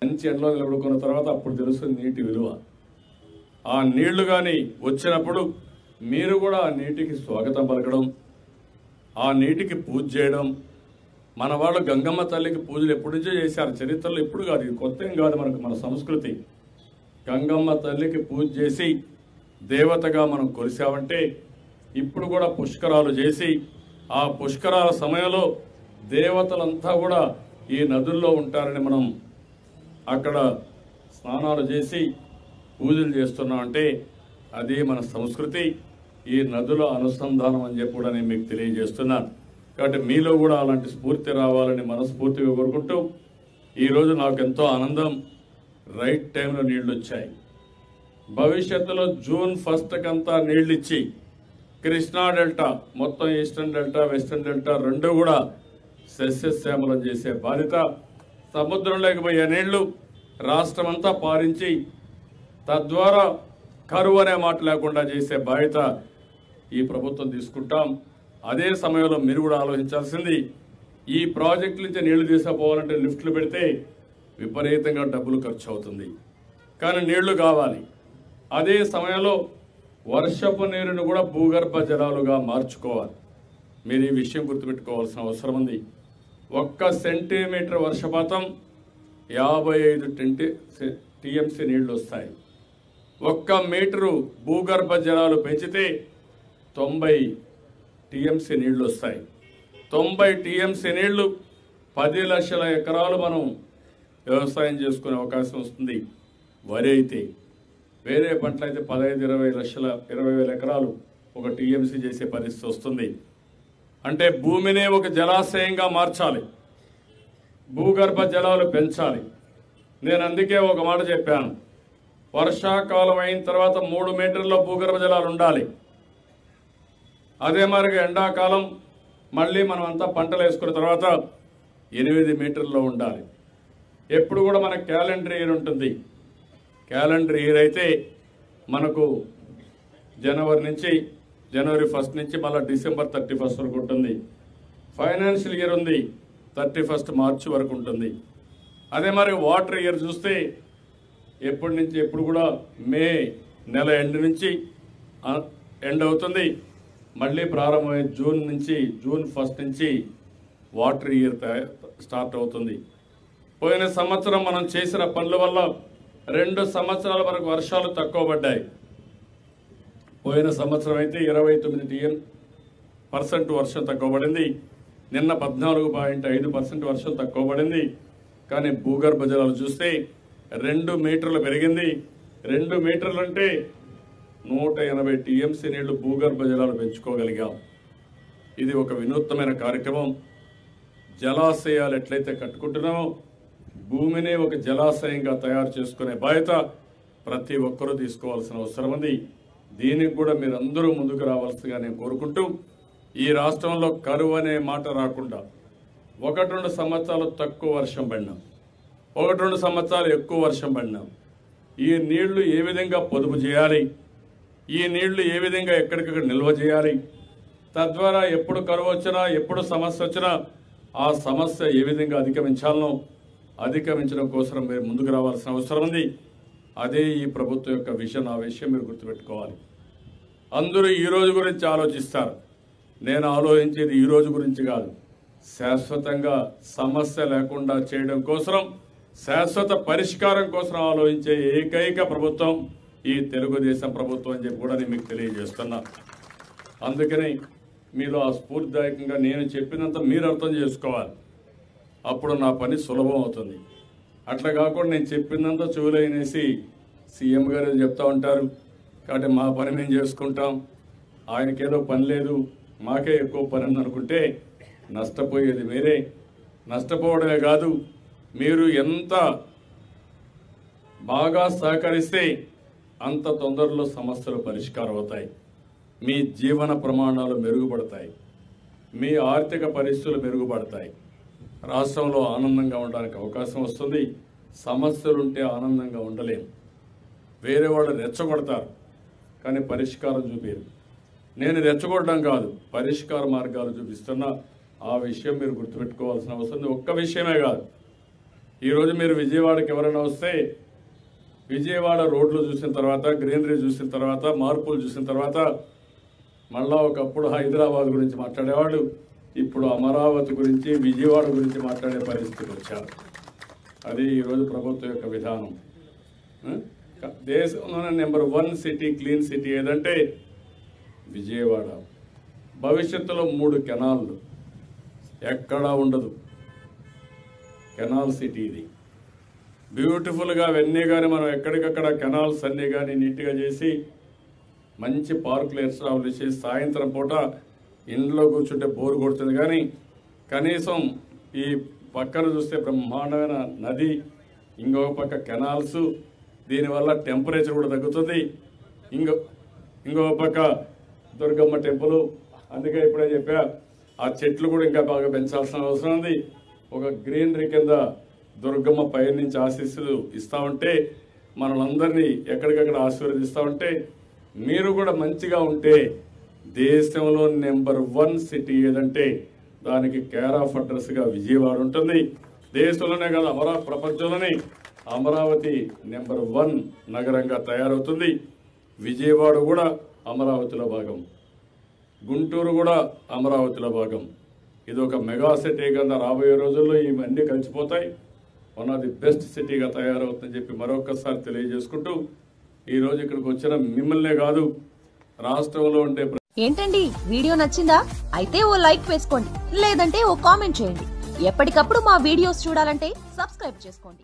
మంచి ఎండలో నిలబడుకున్న తర్వాత అప్పుడు తెలుస్తుంది నీటి విలువ. ఆ నీళ్లు కానీ వచ్చినప్పుడు మీరు కూడా ఆ నీటికి స్వాగతం పలకడం, ఆ నీటికి పూజ చేయడం. మన వాళ్ళు గంగమ్మ తల్లికి పూజలు ఎప్పటి నుంచో చేశారు, చరిత్రలో ఇప్పుడు కాదు, ఇది కొత్త ఏం కాదు మనకు. మన సంస్కృతి గంగమ్మ తల్లికి పూజ చేసి దేవతగా మనం కొలిసామంటే ఇప్పుడు కూడా పుష్కరాలు చేసి ఆ పుష్కరాల సమయంలో దేవతలంతా కూడా ఈ నదుల్లో ఉంటారని మనం అక్కడ స్నానాలు చేసి పూజలు చేస్తున్నామంటే అది మన సంస్కృతి, ఈ నదుల అనుసంధానం అని చెప్పి కూడా నేను మీకు తెలియజేస్తున్నాను. కాబట్టి మీలో కూడా అలాంటి స్ఫూర్తి రావాలని మనస్ఫూర్తిగా కోరుకుంటూ ఈరోజు నాకు ఎంతో ఆనందం, రైట్ టైంలో నీళ్లు వచ్చాయి. భవిష్యత్తులో జూన్ 1 కంతా నీళ్లు ఇచ్చి కృష్ణా డెల్టా మొత్తం ఈస్టర్న్ డెల్టా వెస్టర్న్ డెల్టా రెండు కూడా సస్యశ్యామలం చేసే బాధ్యత, సముద్రంలోకి పోయే నీళ్లు రాష్ట్రమంతా పారించి తద్వారా కరువు అనే మాట లేకుండా చేసే బాధ్యత ఈ ప్రభుత్వం తీసుకుంటాం. అదే సమయంలో మీరు కూడా ఆలోచించాల్సింది, ఈ ప్రాజెక్టు నుంచి నీళ్లు తీసుకుపోవాలంటే లిఫ్ట్లు పెడితే విపరీతంగా డబ్బులు ఖర్చు అవుతుంది, కానీ నీళ్లు కావాలి. అదే సమయంలో వర్షపు నీరును కూడా భూగర్భ జలాలుగా మార్చుకోవాలి. మీరు ఈ విషయం గుర్తుపెట్టుకోవాల్సిన అవసరం ఉంది. 1 సెంటీమీటర్ వర్షపాతం 55 టీఎంసీ నీళ్లు వస్తాయి. 1 మీటరు భూగర్భ జలాలు పెంచితే 90 టీఎంసీ నీళ్లు వస్తాయి. 90 టీఎంసీ నీళ్లు 10 లక్షల ఎకరాలు మనం వ్యవసాయం చేసుకునే అవకాశం వస్తుంది. వరి అయితే, వేరే పంటలు అయితే 15-20 ఎకరాలు 1 టీఎంసీ చేసే పరిస్థితి వస్తుంది. అంటే భూమినే ఒక జలాశయంగా మార్చాలి, భూగర్భ జలాలు పెంచాలి. నేను అందుకే ఒక మాట చెప్పాను, వర్షాకాలం అయిన తర్వాత 3 మీటర్ల భూగర్భ జలాలు ఉండాలి. అదే మరిగా ఎండాకాలం మళ్ళీ మనం అంతా పంటలు వేసుకున్న తర్వాత 8 మీటర్లో ఉండాలి. ఎప్పుడు కూడా మనకు క్యాలెండర్ ఇయర్ ఉంటుంది. క్యాలెండర్ ఇయర్ అయితే మనకు జనవరి 1 నుంచి మళ్ళీ డిసెంబర్ 31 వరకు ఉంటుంది. ఫైనాన్షియల్ ఇయర్ ఉంది 31 మార్చి వరకు ఉంటుంది. అదే మరి వాటర్ ఇయర్ చూస్తే ఎప్పటి నుంచి ఎప్పుడు కూడా మే నెల ఎండ్ నుంచి ఎండ్ అవుతుంది, మళ్ళీ ప్రారంభమై జూన్ 1 నుంచి వాటర్ ఇయర్ స్టార్ట్ అవుతుంది. పోయిన సంవత్సరం మనం చేసిన పనుల వల్ల 2 సంవత్సరాల వరకు వర్షాలు తక్కువ పడ్డాయి. పోయిన సంవత్సరం అయితే 29% వర్షం తక్కువ పడింది. నిన్న 14.5% వర్షం తక్కువ పడింది. కానీ భూగర్భ జలాలు చూస్తే 2 మీటర్లు పెరిగింది. 2 మీటర్లు అంటే 180 టీఎంసీ నీళ్లు భూగర్భ జలాలు పెంచుకోగలిగాం. ఇది ఒక వినూత్నమైన కార్యక్రమం. జలాశయాలు ఎట్లయితే కట్టుకుంటున్నామో భూమిని ఒక జలాశయంగా తయారు చేసుకునే బాధ్యత ప్రతి ఒక్కరూ తీసుకోవాల్సిన అవసరం ఉంది. దీనికి కూడా మీరందరూ ముందుకు రావాల్సిందిగా నేను కోరుకుంటూ, ఈ రాష్ట్రంలో కరువు అనే మాట రాకుండా 1-2 సంవత్సరాలు తక్కువ వర్షం పడినాం, 1-2 సంవత్సరాలు ఎక్కువ వర్షం పడినాం. ఈ నీళ్లు ఏ విధంగా పొదుపు చేయాలి, ఈ నీళ్లు ఏ విధంగా ఎక్కడికక్కడ నిల్వ చేయాలి, తద్వారా ఎప్పుడు కరువు వచ్చినా ఎప్పుడు సమస్య వచ్చినా ఆ సమస్య ఏ విధంగా అధిగమించడం కోసం మీరు ముందుకు రావాల్సిన అవసరం ఉంది. అదే ఈ ప్రభుత్వం యొక్క విజన్. ఆ విషయం మీరు గుర్తుపెట్టుకోవాలి. అందరూ ఈ రోజు గురించి ఆలోచిస్తారు, నేను ఆలోచించేది ఈ రోజు గురించి కాదు, శాశ్వతంగా సమస్య లేకుండా చేయడం కోసం, శాశ్వత పరిష్కారం కోసం ఆలోచించే ఏకైక ప్రభుత్వం ఈ తెలుగుదేశం ప్రభుత్వం అని చెప్పి కూడా నేను మీకు తెలియజేస్తున్నా. అందుకని మీలో ఆ స్ఫూర్తిదాయకంగా నేను చెప్పినంత మీరు అర్థం చేసుకోవాలి, అప్పుడు నా పని సులభం అవుతుంది. అట్లా కాకుండా నేను చెప్పినంత చెవులైనేసి సీఎం గారు చెప్తా ఉంటారు, కాబట్టి మా పని మేము చేసుకుంటాం, ఆయనకేదో పని లేదు మాకే ఎక్కువ పని అనుకుంటే నష్టపోయేది మీరే. నష్టపోవడమే కాదు, మీరు ఎంత బాగా సహకరిస్తే అంత తొందరలో సమస్యలు పరిష్కారం అవుతాయి, మీ జీవన ప్రమాణాలు మెరుగుపడతాయి, మీ ఆర్థిక పరిస్థితులు మెరుగుపడతాయి, రాష్ట్రంలో ఆనందంగా ఉండడానికి అవకాశం వస్తుంది. సమస్యలుంటే ఆనందంగా ఉండలేము. వేరే వాళ్ళు రెచ్చగొడతారు కానీ పరిష్కారం చూపారు. నేను రెచ్చగొట్టడం కాదు, పరిష్కార మార్గాలు చూపిస్తున్నా. ఆ విషయం మీరు గుర్తుపెట్టుకోవాల్సిన అవసరం. ఒక్క విషయమే కాదు, ఈరోజు మీరు విజయవాడకి ఎవరైనా వస్తే విజయవాడ రోడ్లు చూసిన తర్వాత, గ్రీనరీ చూసిన తర్వాత, మార్పులు చూసిన తర్వాత మళ్ళా ఒకప్పుడు హైదరాబాద్ గురించి మాట్లాడేవాడు, ఇప్పుడు అమరావతి గురించి, విజయవాడ గురించి మాట్లాడే పరిస్థితికి వచ్చారు. అది ఈరోజు ప్రభుత్వం యొక్క విధానం. దేశంలోనే నెంబర్ 1 సిటీ, క్లీన్ సిటీ ఏదంటే విజయవాడ. భవిష్యత్తులో 3 కెనాల్లు, ఎక్కడా ఉండదు. కెనాల్ సిటీ ఇది. బ్యూటిఫుల్గా అవన్నీ కానీ మనం ఎక్కడికక్కడ కెనాల్స్ అన్నీ కానీ నీట్గా చేసి మంచి పార్కులు ఎస్టాబ్లిష్ చేసి సాయంత్రం పూట ఇంట్లో కూర్చుంటే బోరు కొడుతుంది. కానీ కనీసం ఈ పక్కన చూస్తే బ్రహ్మాండమైన నది, ఇంకొక పక్క కెనాల్స్, దీనివల్ల టెంపరేచర్ కూడా తగ్గుతుంది. ఇంకొక పక్క దుర్గమ్మ టెంపుల్. అందుకే ఇప్పుడే చెప్పా, ఆ చెట్లు కూడా ఇంకా బాగా పెంచాల్సిన అవసరం ఉంది. ఒక గ్రీనరీ కింద దుర్గమ్మ పై నుంచి ఆశీస్సులు ఇస్తా ఉంటే, మనలందరినీ ఎక్కడికక్కడ ఆశీర్వదిస్తూ ఉంటే, మీరు కూడా మంచిగా ఉంటే దేశంలో నెంబర్ 1 సిటీ ఏదంటే దానికి కేర్ ఆఫ్ అడ్రస్గా విజయవాడ ఉంటుంది. దేశంలోనే కాదు, ప్రపంచంలోనే అమరావతి నెంబర్ 1 నగరంగా తయారవుతుంది. విజయవాడ కూడా అమరావతిలో భాగం, గుంటూరు కూడా అమరావతిలో భాగం. ఇది ఒక మెగా సిటీ కింద రాబోయే రోజుల్లో ఇవన్నీ కలిసిపోతాయి. వన్ ఆఫ్ ది బెస్ట్ సిటీగా తయారవుతుందని చెప్పి మరొకసారి తెలియజేసుకుంటూ, ఈరోజు ఇక్కడికి వచ్చిన మిమ్మల్నే కాదు, రాష్ట్రంలో ఉండే ఏంటండి వీడియో నచ్చిందా? అయితే ఓ లైక్ వేసుకోండి, లేదంటే ఓ కామెంట్ చేయండి. ఎప్పటికప్పుడు మా వీడియోస్ చూడాలంటే సబ్స్క్రైబ్ చేసుకోండి.